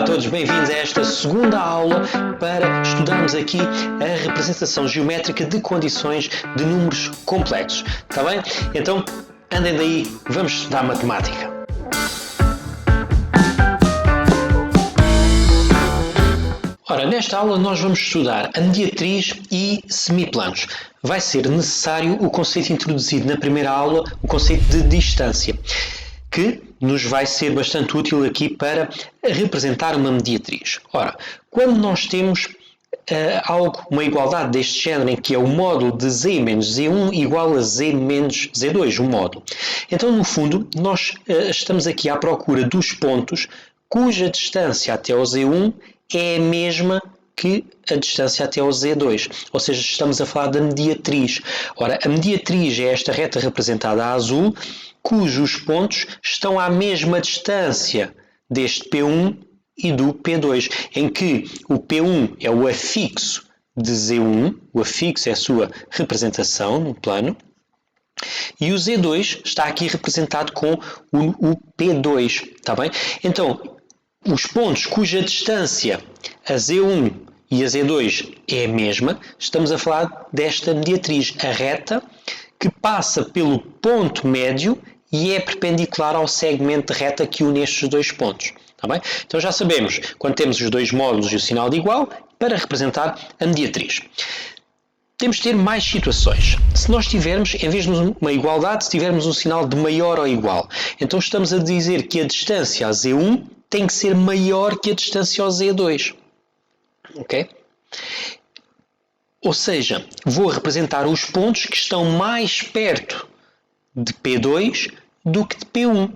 todos, bem-vindos a esta segunda aula para estudarmos aqui a representação geométrica de condições de números complexos. Está bem? Então, andem daí, vamos estudar matemática. Ora, nesta aula nós vamos estudar a mediatriz e semiplanos. Vai ser necessário o conceito introduzido na primeira aula, o conceito de distância, que nos vai ser bastante útil aqui para representar uma mediatriz. Ora, quando nós temos uma igualdade deste género em que é o módulo de z menos z1 igual a z menos z2, o módulo. Então, no fundo, nós estamos aqui à procura dos pontos cuja distância até ao z1 é a mesma que a distância até ao z2, ou seja, estamos a falar da mediatriz. Ora, a mediatriz é esta reta representada a azul, cujos pontos estão à mesma distância deste P1 e do P2, em que o P1 é o afixo de Z1, o afixo é a sua representação no plano, e o Z2 está aqui representado com o P2, está bem? Então, os pontos cuja distância a Z1 e a Z2 é a mesma, estamos a falar desta mediatriz, a reta que passa pelo ponto médio e é perpendicular ao segmento de reta que une estes dois pontos. Tá bem? Então já sabemos, quando temos os dois módulos e o sinal de igual, para representar a mediatriz. Temos de ter mais situações. Se nós tivermos, em vez de uma igualdade, se tivermos um sinal de maior ou igual, então estamos a dizer que a distância a Z1 tem que ser maior que a distância ao Z2. Ok? Ou seja, vou representar os pontos que estão mais perto de P2 do que de P1,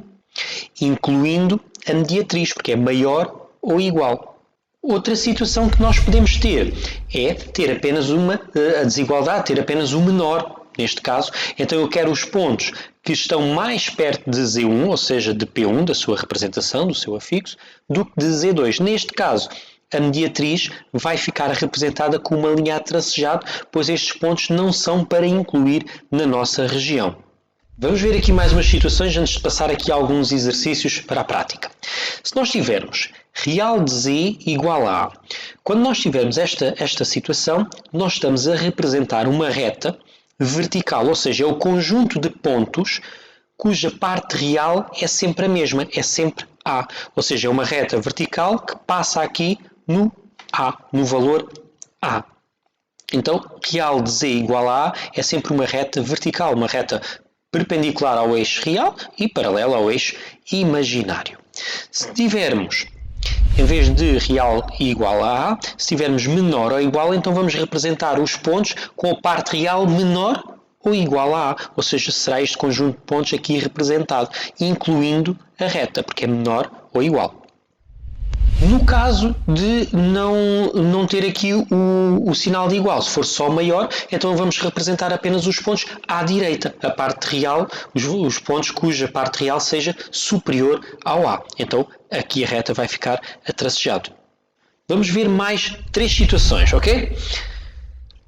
incluindo a mediatriz, porque é maior ou igual. Outra situação que nós podemos ter é ter apenas a desigualdade, ter apenas o menor, neste caso. Então eu quero os pontos que estão mais perto de Z1, ou seja, de P1, da sua representação, do seu afixo, do que de Z2. Neste caso, a mediatriz vai ficar representada com uma linha a tracejado, pois estes pontos não são para incluir na nossa região. Vamos ver aqui mais umas situações antes de passar aqui alguns exercícios para a prática. Se nós tivermos real de z igual a A, quando nós tivermos esta situação, nós estamos a representar uma reta vertical, ou seja, é o conjunto de pontos cuja parte real é sempre a mesma, é sempre A. Ou seja, é uma reta vertical que passa aqui no A, no valor A. Então, real de z igual a A é sempre uma reta vertical, uma reta perpendicular ao eixo real e paralela ao eixo imaginário. Se tivermos, em vez de real igual a A, se tivermos menor ou igual, então vamos representar os pontos com a parte real menor ou igual a A, ou seja, será este conjunto de pontos aqui representado, incluindo a reta, porque é menor ou igual. No caso de não ter aqui o sinal de igual, se for só maior, então vamos representar apenas os pontos à direita, a parte real, os pontos cuja parte real seja superior ao A. Então aqui a reta vai ficar a tracejado. Vamos ver mais três situações, ok?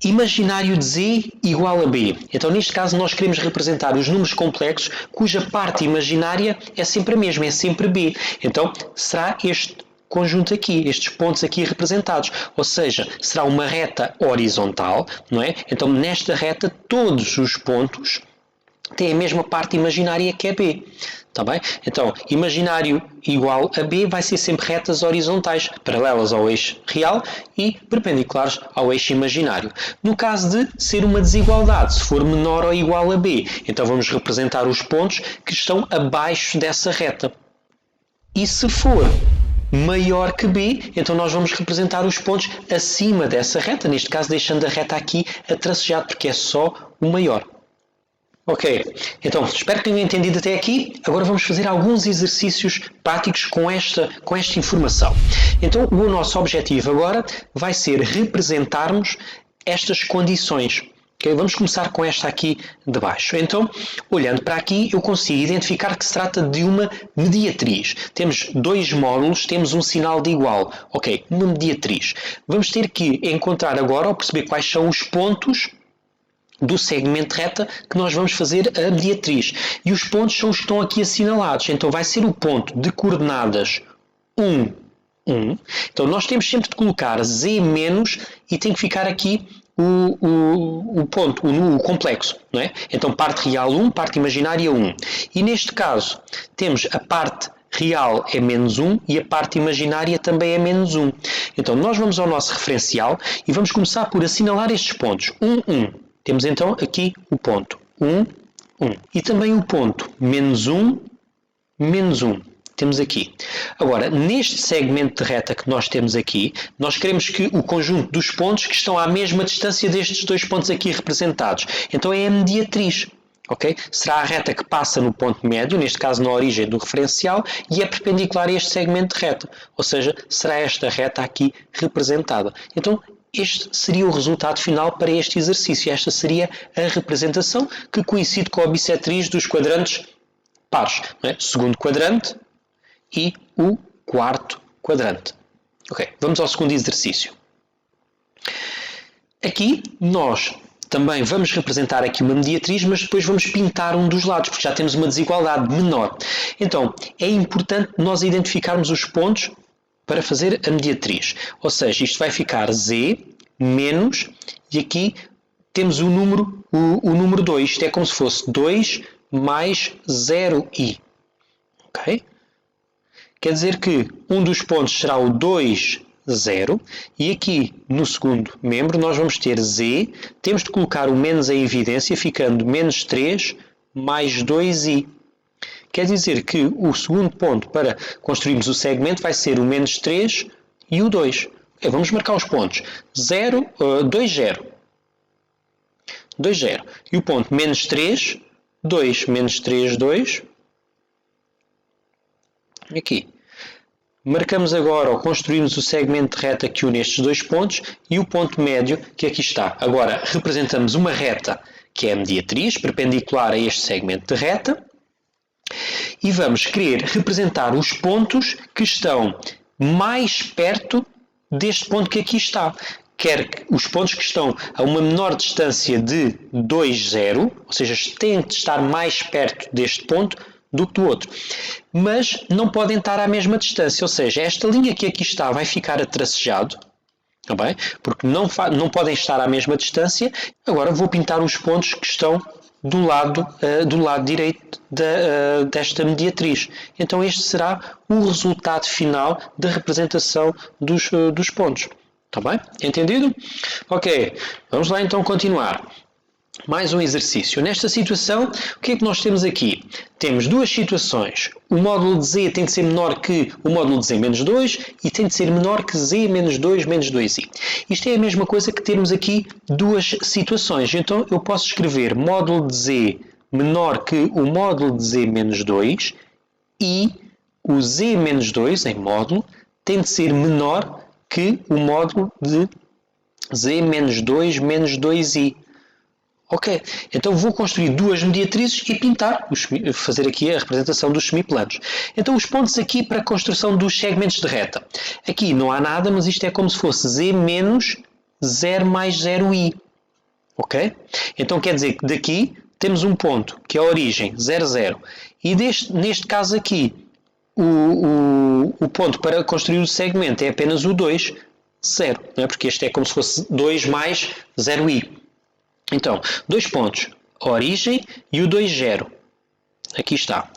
Imaginário de z igual a b. Então, neste caso, nós queremos representar os números complexos cuja parte imaginária é sempre a mesma, é sempre b. Então, será este conjunto aqui, estes pontos aqui representados. Ou seja, será uma reta horizontal, não é? Então, nesta reta, todos os pontos têm a mesma parte imaginária que é b. Está bem? Então, imaginário igual a b vai ser sempre retas horizontais, paralelas ao eixo real e perpendiculares ao eixo imaginário. No caso de ser uma desigualdade, se for menor ou igual a b, então vamos representar os pontos que estão abaixo dessa reta. E se for maior que b, então nós vamos representar os pontos acima dessa reta, neste caso deixando a reta aqui a tracejar, porque é só o maior. Ok, então espero que tenham entendido até aqui. Agora vamos fazer alguns exercícios práticos com esta informação. Então o nosso objetivo agora vai ser representarmos estas condições. Okay? Vamos começar com esta aqui de baixo. Então, olhando para aqui, eu consigo identificar que se trata de uma mediatriz. Temos dois módulos, temos um sinal de igual. Ok, uma mediatriz. Vamos ter que encontrar agora, ou perceber quais são os pontos do segmento de reta que nós vamos fazer a mediatriz. E os pontos são os que estão aqui assinalados. Então vai ser o ponto de coordenadas 1, 1. Então, nós temos sempre de colocar z menos e tem que ficar aqui o ponto, o complexo, não é? Então, parte real 1, parte imaginária 1. E neste caso, temos a parte real é menos 1 e a parte imaginária também é menos 1. Então, nós vamos ao nosso referencial e vamos começar por assinalar estes pontos. 1, 1. Temos então aqui o ponto 1, 1. E também o ponto menos 1, menos 1. Temos aqui. Agora, neste segmento de reta que nós temos aqui, nós queremos que o conjunto dos pontos que estão à mesma distância destes dois pontos aqui representados. Então é a mediatriz. Okay? Será a reta que passa no ponto médio, neste caso na origem do referencial, e é perpendicular a este segmento de reta. Ou seja, será esta reta aqui representada. Então, este seria o resultado final para este exercício. Esta seria a representação que coincide com a bissetriz dos quadrantes pares. Não é? Segundo quadrante e o quarto quadrante. Ok, vamos ao segundo exercício. Aqui nós também vamos representar aqui uma mediatriz, mas depois vamos pintar um dos lados, porque já temos uma desigualdade menor. Então, é importante nós identificarmos os pontos para fazer a mediatriz. Ou seja, isto vai ficar z menos, e aqui temos o número 2. Isto é como se fosse 2 mais 0i. Ok? Quer dizer que um dos pontos será o 2, 0, e aqui no segundo membro nós vamos ter z, temos de colocar o menos em evidência, ficando menos 3 mais 2i. Quer dizer que o segundo ponto para construirmos o segmento vai ser o menos 3 e o 2. Okay, vamos marcar os pontos. 0, 2, 0. 2, 0. E o ponto menos 3, 2, menos 3, 2. Aqui. Marcamos agora, ou construímos o segmento de reta que une estes dois pontos e o ponto médio que aqui está. Agora, representamos uma reta que é a mediatriz, perpendicular a este segmento de reta, e vamos querer representar os pontos que estão mais perto deste ponto que aqui está. Quer os pontos que estão a uma menor distância de 2, 0, ou seja, têm de estar mais perto deste ponto do que do outro. Mas não podem estar à mesma distância, ou seja, esta linha que aqui está vai ficar a tracejado, tá bem? Porque não podem estar à mesma distância. Agora vou pintar os pontos que estão do lado direito desta mediatriz. Então este será o resultado final da representação dos pontos. Está bem? Entendido? Ok, vamos lá então continuar. Mais um exercício. Nesta situação, o que é que nós temos aqui? Temos duas situações. O módulo de z tem de ser menor que o módulo de z menos 2 e tem de ser menor que z menos 2 menos 2i. Isto é a mesma coisa que termos aqui duas situações. Então, eu posso escrever módulo de z menor que o módulo de z menos 2 e o z menos 2, em módulo, tem de ser menor que o módulo de z menos 2 menos 2i. Ok, então vou construir duas mediatrizes e pintar, fazer aqui a representação dos semiplanos. Então os pontos aqui para a construção dos segmentos de reta. Aqui não há nada, mas isto é como se fosse z menos 0 mais 0i. Ok? Então quer dizer que daqui temos um ponto, que é a origem, 0, 0. E neste caso aqui, o ponto para construir o segmento é apenas o 2, 0. Não é? Porque este é como se fosse 2 mais 0i. Então, dois pontos, a origem e o 2, 0. Aqui está.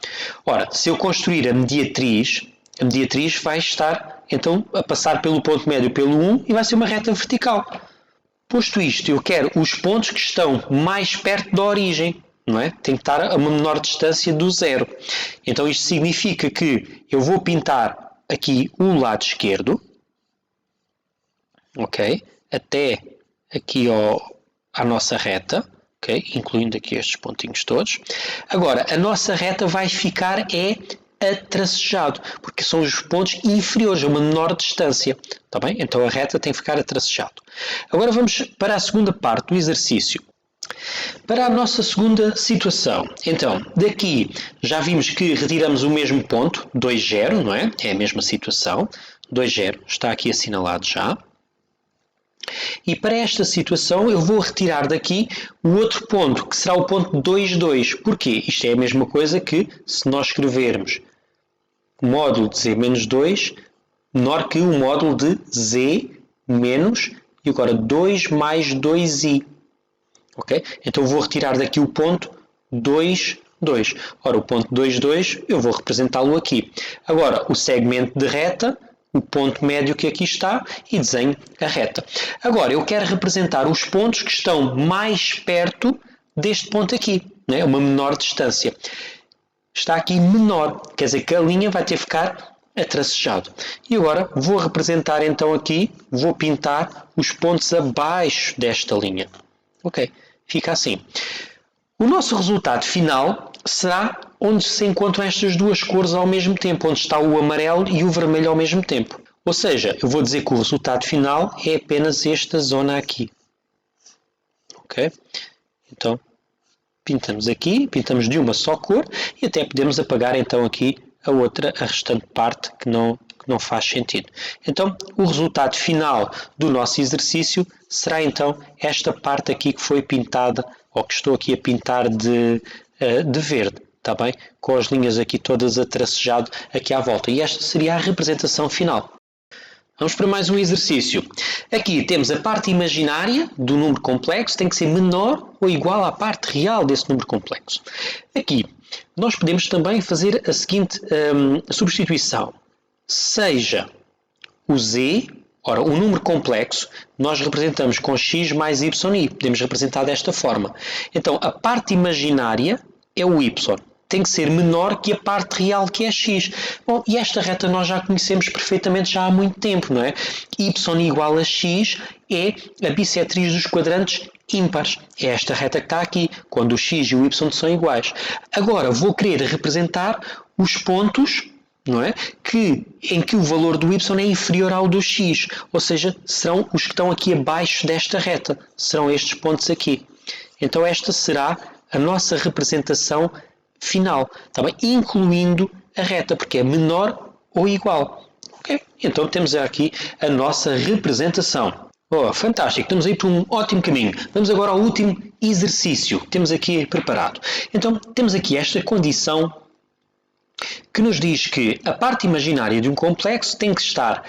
Ora, se eu construir a mediatriz vai estar, então, a passar pelo ponto médio pelo 1 e vai ser uma reta vertical. Posto isto, eu quero os pontos que estão mais perto da origem, não é? Tem que estar a uma menor distância do 0. Então, isto significa que eu vou pintar aqui o lado esquerdo, ok? Até aqui à nossa reta, okay? Incluindo aqui estes pontinhos todos. Agora, a nossa reta vai ficar atracejado, porque são os pontos inferiores a uma menor distância. Tá bem? Então a reta tem que ficar atracejado. Agora vamos para a segunda parte do exercício. Para a nossa segunda situação, então, daqui já vimos que retiramos o mesmo ponto, 2, 0, não é? É a mesma situação. 2, 0 está aqui assinalado já. E para esta situação eu vou retirar daqui o outro ponto, que será o ponto 2, 2. Porquê? Isto é a mesma coisa que se nós escrevermos módulo de z menos 2 menor que o módulo de z menos, e agora 2 mais 2i. Ok? Então vou retirar daqui o ponto 2, 2. Ora, o ponto 2, 2, eu vou representá-lo aqui. Agora, o segmento de reta, o ponto médio que aqui está, e desenho a reta. Agora, eu quero representar os pontos que estão mais perto deste ponto aqui, né? Uma menor distância. Está aqui menor, quer dizer que a linha vai ter que ficar atracejado. E agora vou representar então aqui, vou pintar os pontos abaixo desta linha. Ok, fica assim. O nosso resultado final será onde se encontram estas duas cores ao mesmo tempo, onde está o amarelo e o vermelho ao mesmo tempo. Ou seja, eu vou dizer que o resultado final é apenas esta zona aqui. Ok? Então, pintamos aqui, pintamos de uma só cor e até podemos apagar então aqui a restante parte que não faz sentido. Então, o resultado final do nosso exercício será então esta parte aqui que foi pintada, ou que estou aqui a pintar de verde, está bem? Com as linhas aqui todas a tracejado aqui à volta. E esta seria a representação final. Vamos para mais um exercício. Aqui temos a parte imaginária do número complexo, tem que ser menor ou igual à parte real desse número complexo. Aqui, nós podemos também fazer a seguinte substituição. Seja o z, ora, o número complexo, nós representamos com x mais y. Podemos representar desta forma. Então, a parte imaginária é o y. Tem que ser menor que a parte real, que é x. Bom, e esta reta nós já conhecemos perfeitamente já há muito tempo, não é? Y igual a x é a bissetriz dos quadrantes ímpares. É esta reta que está aqui, quando o x e o y são iguais. Agora, vou querer representar os pontos, não é? Em que o valor do y é inferior ao do x. Ou seja, serão os que estão aqui abaixo desta reta. Serão estes pontos aqui. Então, esta será a nossa representação final, tá bem? Incluindo a reta, porque é menor ou igual. Okay? Então temos aqui a nossa representação. Oh, fantástico, estamos aí por um ótimo caminho. Vamos agora ao último exercício que temos aqui preparado. Então temos aqui esta condição que nos diz que a parte imaginária de um complexo tem que estar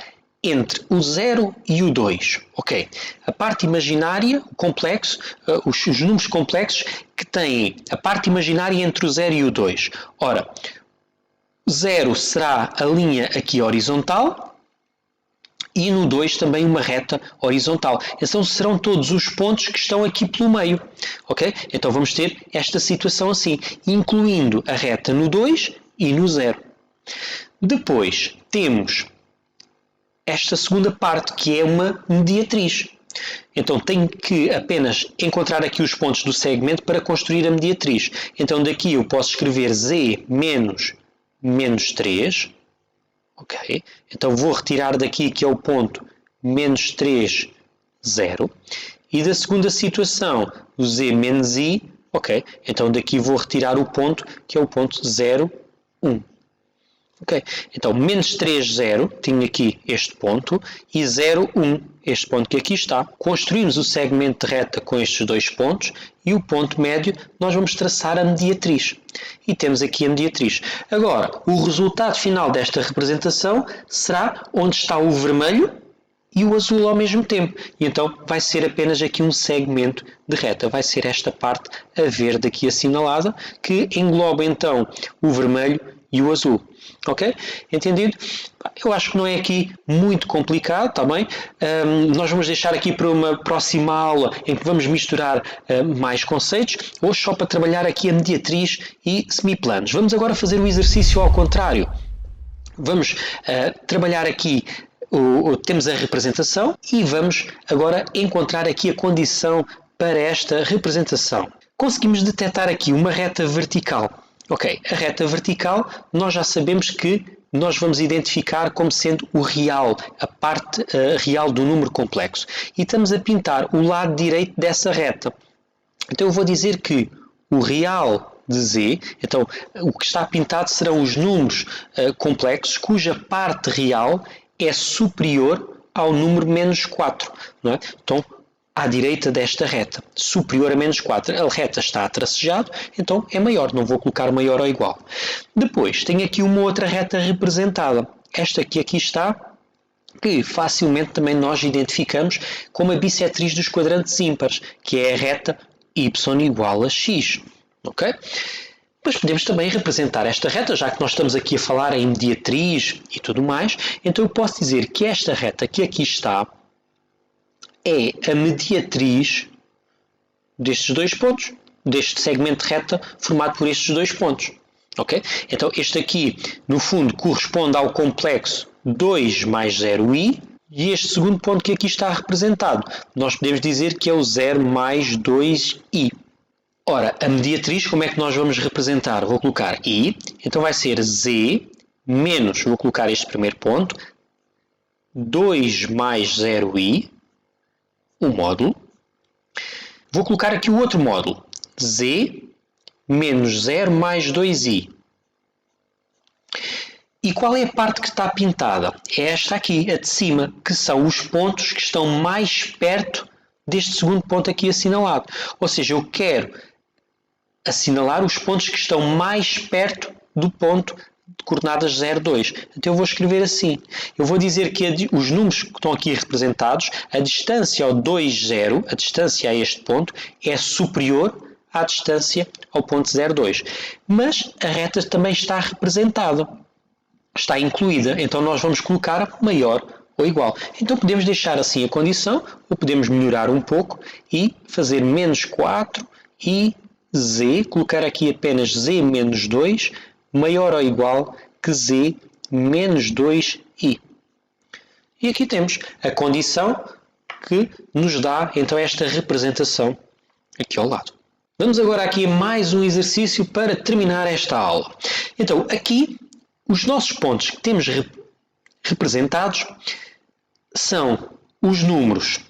entre o 0 e o 2. Ok. A parte imaginária, o complexo, os números complexos que têm a parte imaginária entre o 0 e o 2. Ora, 0 será a linha aqui horizontal e no 2 também uma reta horizontal. Então serão todos os pontos que estão aqui pelo meio. Ok? Então vamos ter esta situação assim, incluindo a reta no 2 e no 0. Depois temos esta segunda parte, que é uma mediatriz. Então tenho que apenas encontrar aqui os pontos do segmento para construir a mediatriz. Então daqui eu posso escrever z menos 3. Ok? Então vou retirar daqui que é o ponto menos 3, 0. E da segunda situação, o z menos i. Ok? Então daqui vou retirar o ponto que é o ponto 0, 1. Ok, então menos 3, 0, tinha aqui este ponto, e 0, 1, este ponto que aqui está. Construímos o segmento de reta com estes dois pontos, e o ponto médio nós vamos traçar a mediatriz. E temos aqui a mediatriz. Agora, o resultado final desta representação será onde está o vermelho e o azul ao mesmo tempo. E então vai ser apenas aqui um segmento de reta. Vai ser esta parte a verde aqui assinalada, que engloba então o vermelho e o azul. Ok? Entendido? Eu acho que não é aqui muito complicado, está bem? Nós vamos deixar aqui para uma próxima aula em que vamos misturar mais conceitos, hoje só para trabalhar aqui a mediatriz e semiplanos. Vamos agora fazer o exercício ao contrário. Vamos trabalhar aqui, temos a representação e vamos agora encontrar aqui a condição para esta representação. Conseguimos detectar aqui uma reta vertical. Ok, a reta vertical nós já sabemos que nós vamos identificar como sendo o real, a parte real do número complexo. E estamos a pintar o lado direito dessa reta. Então eu vou dizer que o real de z, então o que está pintado serão os números complexos cuja parte real é superior ao número menos 4. Não é? Então, à direita desta reta, superior a menos 4. A reta está a tracejado, então é maior, não vou colocar maior ou igual. Depois, tenho aqui uma outra reta representada. Esta que aqui está que facilmente também nós identificamos como a bissetriz dos quadrantes ímpares, que é a reta y igual a x. Ok? Mas podemos também representar esta reta, já que nós estamos aqui a falar em mediatriz e tudo mais, então eu posso dizer que esta reta que aqui está é a mediatriz destes dois pontos, deste segmento de reta formado por estes dois pontos. Ok? Então este aqui, no fundo, corresponde ao complexo 2 mais 0i, e este segundo ponto que aqui está representado, nós podemos dizer que é o 0 mais 2i. Ora, a mediatriz, como é que nós vamos representar? Vou colocar i, então vai ser z menos, vou colocar este primeiro ponto, 2 mais 0i, o módulo. Vou colocar aqui o outro módulo, z menos 0 mais 2i. E qual é a parte que está pintada? É esta aqui, a de cima, que são os pontos que estão mais perto deste segundo ponto aqui assinalado. Ou seja, eu quero assinalar os pontos que estão mais perto do ponto de coordenadas 0, 2. Então eu vou escrever assim. Eu vou dizer que os números que estão aqui representados, a distância ao 2, 0, a distância a este ponto, é superior à distância ao ponto 0, 2. Mas a reta também está representada. Está incluída, então nós vamos colocar maior ou igual. Então podemos deixar assim a condição, ou podemos melhorar um pouco e fazer menos 4 e z, colocar aqui apenas z menos 2, maior ou igual que z menos 2i. E aqui temos a condição que nos dá então esta representação aqui ao lado. Vamos agora aqui a mais um exercício para terminar esta aula. Então aqui os nossos pontos que temos representados são os números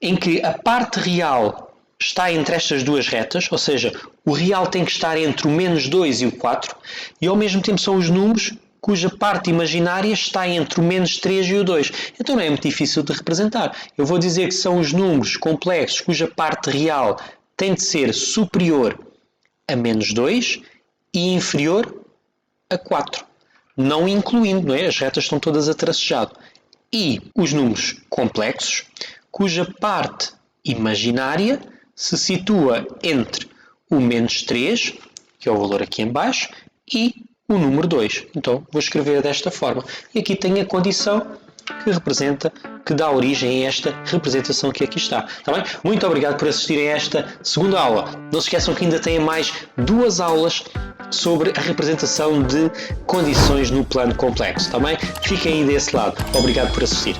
em que a parte real está entre estas duas retas, ou seja, o real tem que estar entre o menos 2 e o 4, e ao mesmo tempo são os números cuja parte imaginária está entre o menos 3 e o 2. Então não é muito difícil de representar. Eu vou dizer que são os números complexos cuja parte real tem de ser superior a menos 2 e inferior a 4. Não incluindo, não é? As retas estão todas a tracejado. E os números complexos, cuja parte imaginária se situa entre o menos 3, que é o valor aqui em baixo, e o número 2. Então, vou escrever desta forma. E aqui tenho a condição que representa, que dá origem a esta representação que aqui está. Está bem? Muito obrigado por assistirem a esta segunda aula. Não se esqueçam que ainda têm mais 2 aulas sobre a representação de condições no plano complexo. Está bem? Fiquem aí desse lado. Obrigado por assistir.